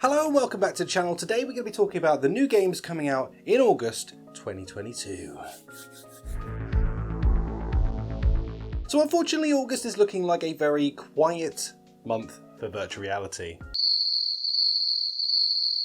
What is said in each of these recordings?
Hello and welcome back to the channel. Today we're going to be talking about the new games coming out in August 2022. So unfortunately August is looking like a very quiet month for virtual reality.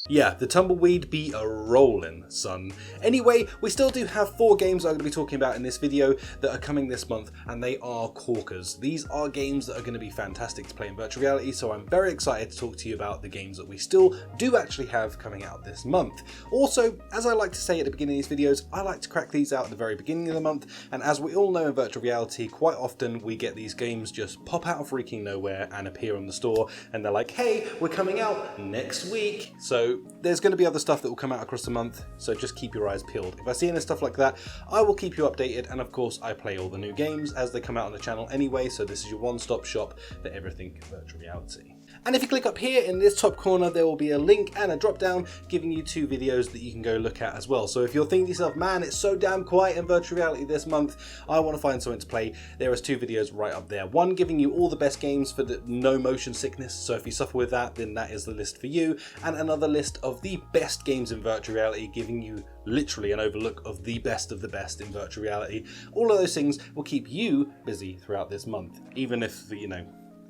Yeah, the tumbleweed be a-rollin', son. Anyway, we still do have 4 games I'm going to be talking about in this video that are coming this month, and they are corkers. These are games that are going to be fantastic to play in virtual reality, so I'm very excited to talk to you about the games that we still do actually have coming out this month. Also, as I like to say at the beginning of these videos, I like to crack these out at the very beginning of the month, and as we all know in virtual reality, quite often we get these games just pop out of freaking nowhere and appear on the store, and they're like, hey, we're coming out next week. So there's going to be other stuff that will come out across the month, so just keep your eyes peeled. If I see any stuff like that, I will keep you updated, and of course I play all the new games as they come out on the channel anyway, so this is your one-stop shop for everything virtual reality. And if you click up here in this top corner, there will be a link and a drop down giving you 2 videos that you can go look at as well. So if you're thinking to yourself, man, it's so damn quiet in virtual reality this month, I want to find something to play, there is 2 videos right up there. One giving you all the best games for the no motion sickness, so if you suffer with that, then that is the list for you, and another list of the best games in virtual reality, giving you literally an overlook of the best in virtual reality. All of those things will keep you busy throughout this month, even if, you know,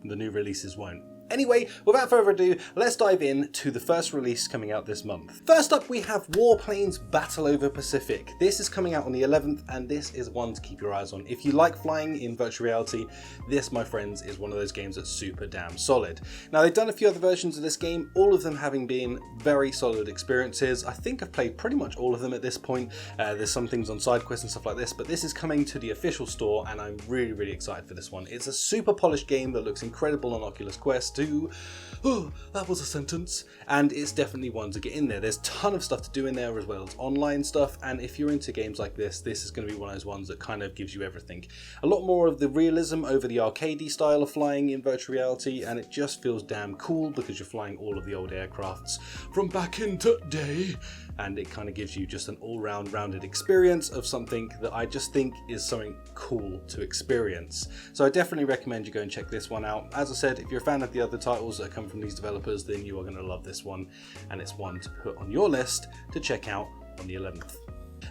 the new releases won't. Anyway, without further ado, let's dive in to the first release coming out this month. First up, we have Warplanes Battle Over Pacific. This is coming out on the 11th, and this is one to keep your eyes on. If you like flying in virtual reality, this, my friends, is one of those games that's super damn solid. Now, they've done a few other versions of this game, all of them having been very solid experiences. I think I've played pretty much all of them at this point. There's some things on side quests and stuff like this, but this is coming to the official store, and I'm really, really excited for this one. It's a super polished game that looks incredible on Oculus Quest. Oh, that was a sentence. And it's definitely one to get in there. There's a ton of stuff to do in there as well as online stuff, and if you're into games like this, this is going to be one of those ones that kind of gives you everything. A lot more of the realism over the arcadey style of flying in virtual reality, and it just feels damn cool because you're flying all of the old aircrafts from back in the day, and it kind of gives you just an all-round rounded experience of something that I just think is something cool to experience. So I definitely recommend you go and check this one out. As I said, if you're a fan of the other titles that come from these developers, then you are going to love this one, and it's one to put on your list to check out on the 11th.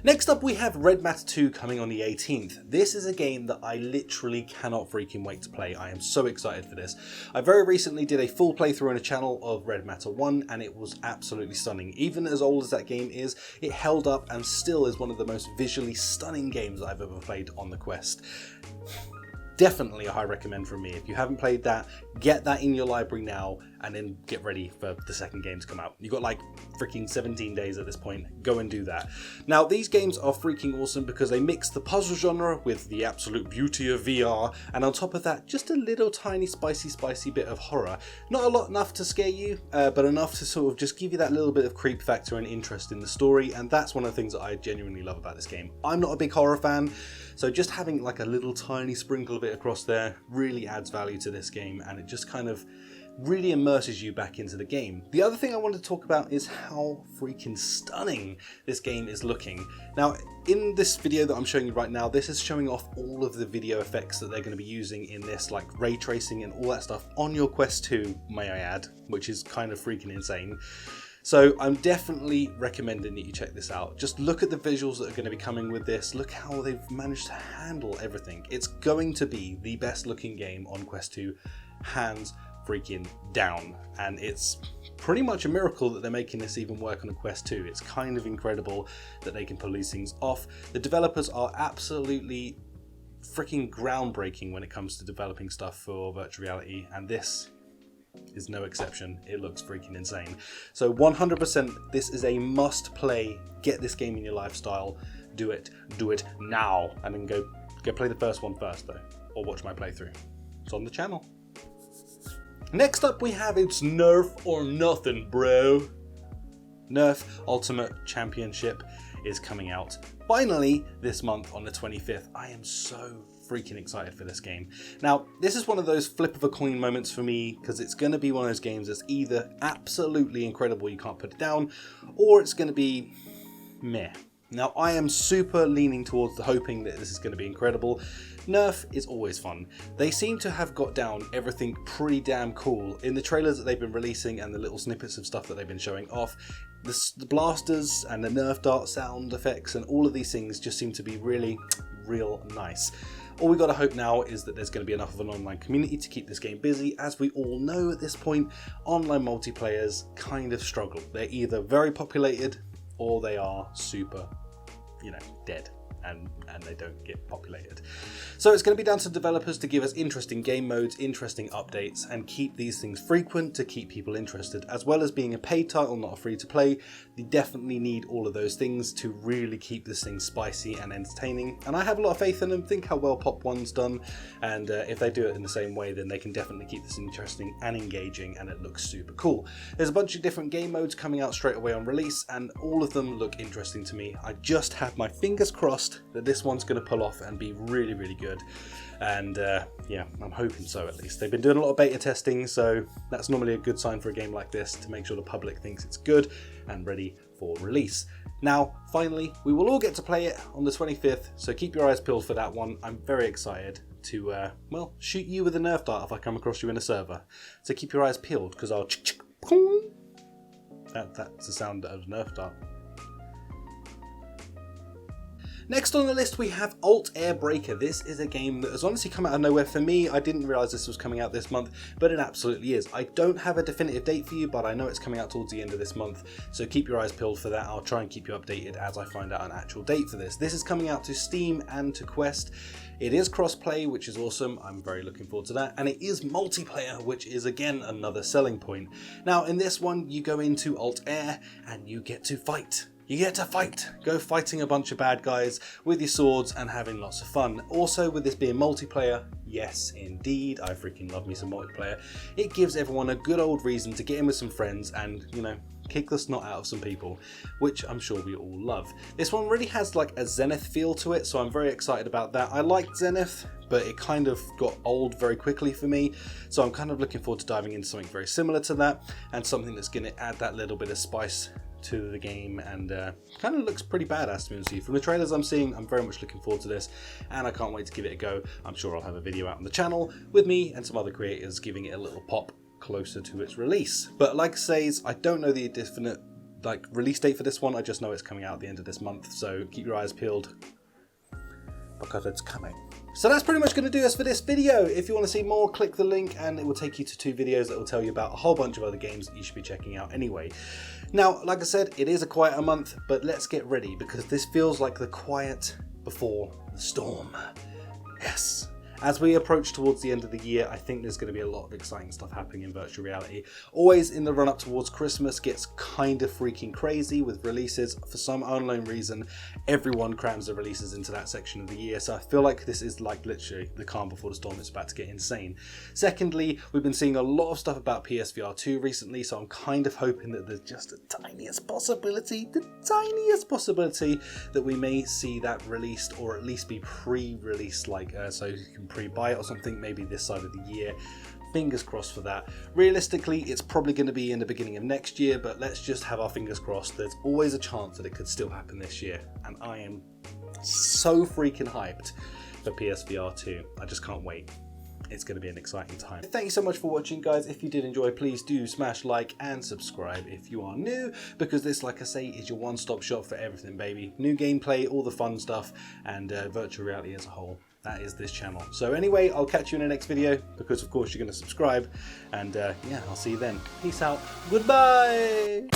Next up, we have Red Matter 2 coming on the 18th. This is a game that I literally cannot freaking wait to play. I am so excited for this. I very recently did a full playthrough on a channel of Red Matter 1, and it was absolutely stunning. Even as old as that game is, it held up and still is one of the most visually stunning games I've ever played on the Quest. Definitely a high recommend from me. If you haven't played that, get that in your library now and then get ready for the second game to come out. You've got like freaking 17 days at this point. Go and do that. Now, these games are freaking awesome because they mix the puzzle genre with the absolute beauty of VR, and on top of that, just a little tiny spicy bit of horror. Not a lot enough to scare you, but enough to sort of just give you that little bit of creep factor and interest in the story, and that's one of the things that I genuinely love about this game. I'm not a big horror fan, so just having like a little tiny sprinkle of it across there really adds value to this game, and it just kind of really immerses you back into the game. The other thing I wanted to talk about is how freaking stunning this game is looking. Now, in this video that I'm showing you right now, this is showing off all of the video effects that they're going to be using in this, like ray tracing and all that stuff on your Quest 2, may I add, which is kind of freaking insane. So I'm definitely recommending that you check this out. Just look at the visuals that are going to be coming with this. Look how they've managed to handle everything. It's going to be the best looking game on Quest 2, hands freaking down, and it's pretty much a miracle that they're making this even work on a Quest 2. It's kind of incredible that they can pull these things off. The developers are absolutely freaking groundbreaking when it comes to developing stuff for virtual reality, and this is no exception. It looks freaking insane. So 100% this is a must play. Get this game in your lifestyle. Do it now, and then go play the first one first though, or watch my playthrough. It's on the channel. Next up, we have It's Nerf or Nothing, bro. Nerf Ultimate Championship is coming out finally this month on the 25th. I am so freaking excited for this game. Now, this is one of those flip of a coin moments for me, because it's going to be one of those games that's either absolutely incredible, you can't put it down, or it's going to be meh. Now, I am super leaning towards the hoping that this is going to be incredible. Nerf is always fun. They seem to have got down everything pretty damn cool in the trailers that they've been releasing and the little snippets of stuff that they've been showing off. The blasters and the Nerf dart sound effects and all of these things just seem to be really, real nice. All we got to hope now is that there's going to be enough of an online community to keep this game busy. As we all know at this point, online multiplayers kind of struggle. They're either very populated or they are super, dead. And they don't get populated. So it's going to be down to developers to give us interesting game modes, interesting updates, and keep these things frequent to keep people interested. As well as being a paid title, not a free to play, they definitely need all of those things to really keep this thing spicy and entertaining. And I have a lot of faith in them. Think how well Pop 1's done, and if they do it in the same way, then they can definitely keep this interesting and engaging, and it looks super cool. There's a bunch of different game modes coming out straight away on release, and all of them look interesting to me. I just have my fingers crossed that this one's going to pull off and be really, really good. And yeah, I'm hoping so at least. They've been doing a lot of beta testing, so that's normally a good sign for a game like this, to make sure the public thinks it's good and ready for release. Now, finally, we will all get to play it on the 25th, so keep your eyes peeled for that one. I'm very excited to, well, shoot you with a Nerf dart if I come across you in a server. So keep your eyes peeled, because I'll that's the sound of a Nerf dart. Next on the list we have ALTAIR Breaker. This is a game that has honestly come out of nowhere for me. I didn't realise this was coming out this month, but it absolutely is. I don't have a definitive date for you, but I know it's coming out towards the end of this month, so keep your eyes peeled for that. I'll try and keep you updated as I find out an actual date for this. This is coming out to Steam and to Quest. It is cross-play, which is awesome. I'm very looking forward to that. And it is multiplayer, which is again another selling point. Now in this one, you go into ALTAIR and you get to fight. You get to fight, go fighting a bunch of bad guys with your swords and having lots of fun. Also, with this being multiplayer, yes indeed, I freaking love me some multiplayer. It gives everyone a good old reason to get in with some friends and, kick the snot out of some people, which I'm sure we all love. This one really has like a Zenith feel to it, so I'm very excited about that. I liked Zenith, but it kind of got old very quickly for me, so I'm kind of looking forward to diving into something very similar to that, and something that's going to add that little bit of spice to the game, and kind of looks pretty badass to be honest with you. From the trailers I'm seeing, I'm very much looking forward to this, and I can't wait to give it a go. I'm sure I'll have a video out on the channel with me and some other creators giving it a little pop closer to its release. But like I say, I don't know the definite release date for this one. I just know it's coming out at the end of this month, so keep your eyes peeled because it's coming. So that's pretty much going to do us for this video. If you want to see more, click the link and it will take you to 2 videos that will tell you about a whole bunch of other games that you should be checking out anyway. Now, like I said, it is a quieter month, but let's get ready because this feels like the quiet before the storm. Yes. As we approach towards the end of the year, I think there's going to be a lot of exciting stuff happening in virtual reality. Always in the run up towards Christmas gets kind of freaking crazy with releases. For some unknown reason, everyone crams their releases into that section of the year. So I feel like this is like literally the calm before the storm. It's about to get insane. Secondly, we've been seeing a lot of stuff about PSVR 2 recently. So I'm kind of hoping that there's just the tiniest possibility that we may see that released, or at least be pre-released, so you can pre-buy it or something, maybe this side of the year. Fingers crossed for that. Realistically, it's probably going to be in the beginning of next year, but let's just have our fingers crossed. There's always a chance that it could still happen this year, and I am so freaking hyped for PSVR 2. I just can't wait. It's going to be an exciting time. Thank you so much for watching, guys. If you did enjoy, please do smash like and subscribe if you are new, because this, like I say, is your one-stop shop for everything, baby. New gameplay, all the fun stuff, and virtual reality as a whole. That is this channel. So anyway, I'll catch you in the next video, because of course you're going to subscribe, and yeah, I'll see you then. Peace out. Goodbye.